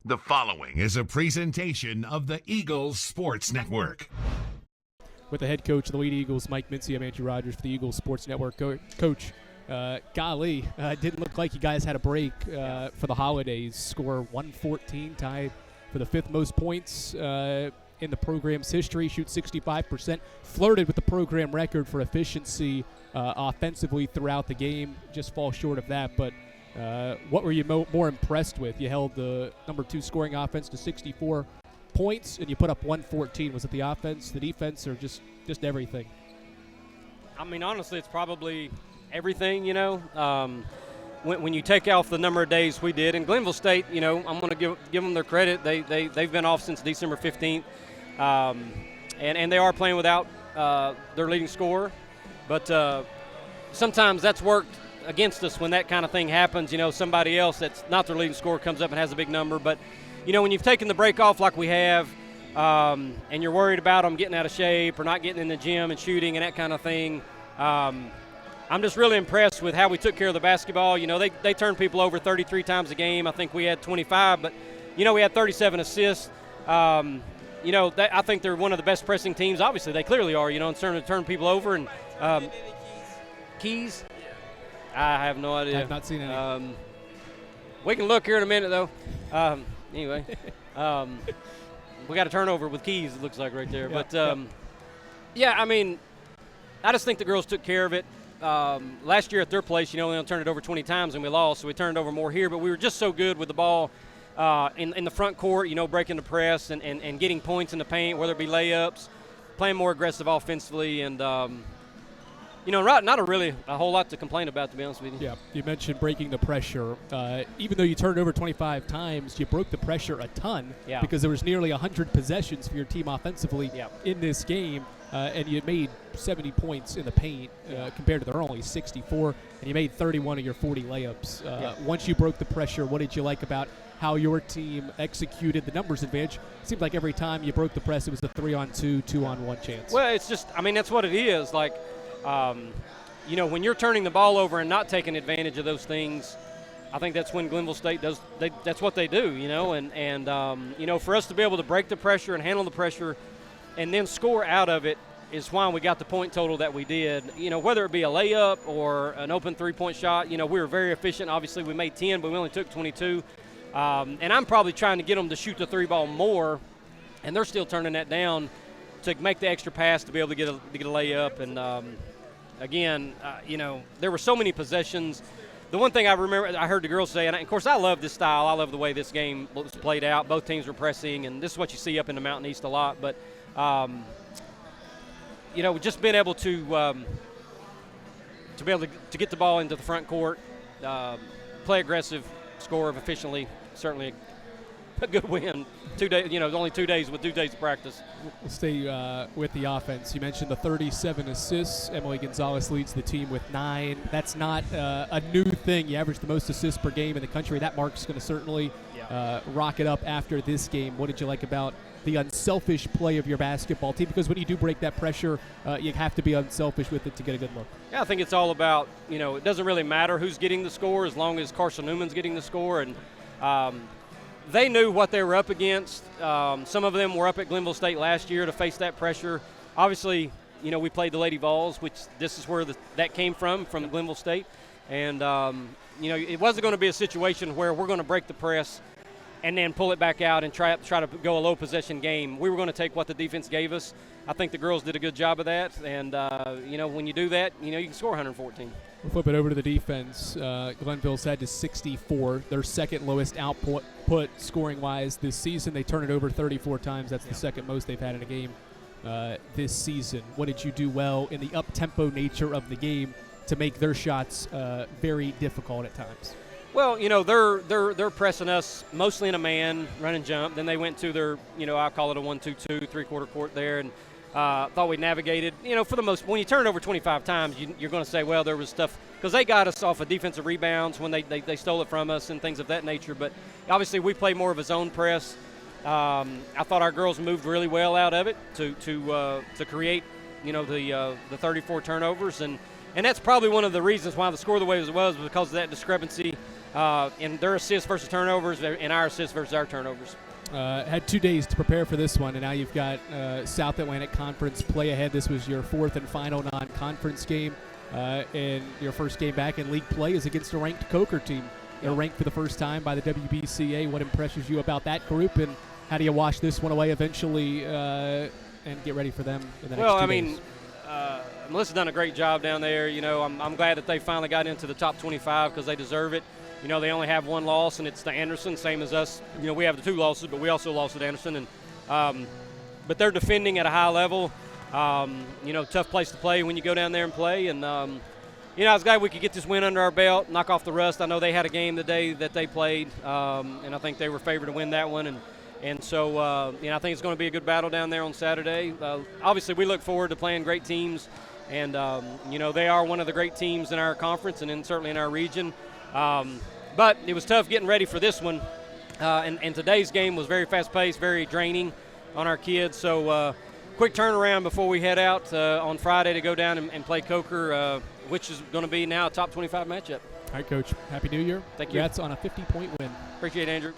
The following is a presentation of the Eagles Sports Network. With the head coach of the Lady Eagles, Mike Mincey, I'm Andrew Rogers for the Eagles Sports Network. Coach, golly, didn't look like you guys had a break for the holidays. Score 114, tied for the fifth most points in the program's history. Shoot 65%. Flirted with the program record for efficiency offensively throughout the game. Just fall short of that, but what were you more impressed with? You held the number 2 scoring offense to 64 points, and you put up 114. Was it the offense, the defense, or just everything? I mean, honestly, it's probably everything, you know. When you take off the number of days we did, and Glenville State, you know, I'm going to give them their credit. They've been off since December 15th, and they are playing without their leading scorer. But sometimes that's worked against us when that kind of thing happens. You know, somebody else that's not their leading scorer comes up and has a big number. But, you know, when you've taken the break off like we have, and you're worried about them getting out of shape or not getting in the gym and shooting and that kind of thing, I'm just really impressed with how we took care of the basketball. You know, they turned people over 33 times a game. I think we had 25, but, you know, we had 37 assists. You know, I think they're one of the best pressing teams. Obviously, they clearly are, you know, in terms of turning people over. And keys? I have no idea. I have not seen any. We can look here in a minute, though. Anyway, we got a turnover with keys, it looks like, right there. Yeah, but, yeah, I mean, I just think the girls took care of it. Last year at their place, you know, they only turned it over 20 times and we lost, so we turned it over more here. But we were just so good with the ball in the front court, you know, breaking the press and getting points in the paint, whether it be layups, playing more aggressive offensively, and you know, not a whole lot to complain about, to be honest with you. Yeah, you mentioned breaking the pressure. Even though you turned it over 25 times, you broke the pressure a ton because there was nearly 100 possessions for your team offensively in this game, and you made 70 points in the paint compared to their only 64, and you made 31 of your 40 layups. Once you broke the pressure, what did you like about how your team executed the numbers advantage? It seemed like every time you broke the press, it was a 3-on-2, 2-on-1 chance. Well, it's just, I mean, that's what it is. Like, you know, when you're turning the ball over and not taking advantage of those things, I think that's when Glenville State does. That's what they do, you know. And you know, for us to be able to break the pressure and handle the pressure, and then score out of it, is why we got the point total that we did. You know, whether it be a layup or an open 3-point shot, you know, we were very efficient. Obviously, we made 10, but we only took 22. And I'm probably trying to get them to shoot the 3-ball more, and they're still turning that down to make the extra pass to be able to get a layup. And again, you know, there were so many possessions. The one thing I remember, I heard the girls say, and of course I love this style. I love the way this game was played out. Both teams were pressing, and this is what you see up in the Mountain East a lot. But you know, just being able to be able to get the ball into the front court, play aggressive, score efficiently, certainly a good win. 2 days, you know, only 2 days with 2 days of practice. We'll stay with the offense. You mentioned the 37 assists. Emily Gonzalez leads the team with 9. That's not a new thing. You average the most assists per game in the country. That mark's going to certainly rocket up after this game. What did you like about the unselfish play of your basketball team? Because when you do break that pressure, you have to be unselfish with it to get a good look. Yeah, I think it's all about, you know, it doesn't really matter who's getting the score as long as Carson-Newman's getting the score. And they knew what they were up against. Some of them were up at Glenville State last year to face that pressure. Obviously, you know, we played the Lady Vols, which this is where that came from Glenville State. And, you know, it wasn't going to be a situation where we're going to break the press and then pull it back out and try to go a low possession game. We were going to take what the defense gave us. I think the girls did a good job of that. And, you know, when you do that, you know, you can score 114. We'll flip it over to the defense. Glenville's had to 64, their second lowest output scoring-wise this season. They turn it over 34 times. That's the second most they've had in a game this season. What did you do well in the up-tempo nature of the game to make their shots very difficult at times? Well, you know, they're pressing us mostly in a man, run and jump. Then they went to their, you know, I'll call it a 1-2-2, three-quarter court there, and thought we navigated. You know, for the most, when you turn it over 25 times, you're going to say, well, there was stuff, because they got us off of defensive rebounds when they stole it from us and things of that nature. But obviously we play more of a zone press. I thought our girls moved really well out of it to create, you know, the 34 turnovers, and that's probably one of the reasons why the score the way it was because of that discrepancy in their assists versus turnovers and our assists versus our turnovers. Had 2 days to prepare for this one, and now you've got South Atlantic Conference play ahead. This was your fourth and final non-conference game, and your first game back in league play is against a ranked Coker team. They're ranked for the first time by the WBCA. What impresses you about that group, and how do you wash this one away eventually and get ready for them in the next 2 days? Melissa's done a great job down there. You know, I'm glad that they finally got into the top 25 because they deserve it. You know, they only have one loss, and it's to Anderson, same as us. You know, we have the 2 losses, but we also lost at Anderson. And but they're defending at a high level. You know, tough place to play when you go down there and play. And, you know, I was glad we could get this win under our belt, knock off the rust. I know they had a game the day that they played, and I think they were favored to win that one. And so, you know, I think it's going to be a good battle down there on Saturday. Obviously, we look forward to playing great teams. And, you know, they are one of the great teams in our conference and certainly in our region. But it was tough getting ready for this one. And today's game was very fast-paced, very draining on our kids. So quick turnaround before we head out on Friday to go down and play Coker, which is going to be now a top 25 matchup. All right, Coach. Happy New Year. Thank you. Congrats on a 50-point win. Appreciate it, Andrew.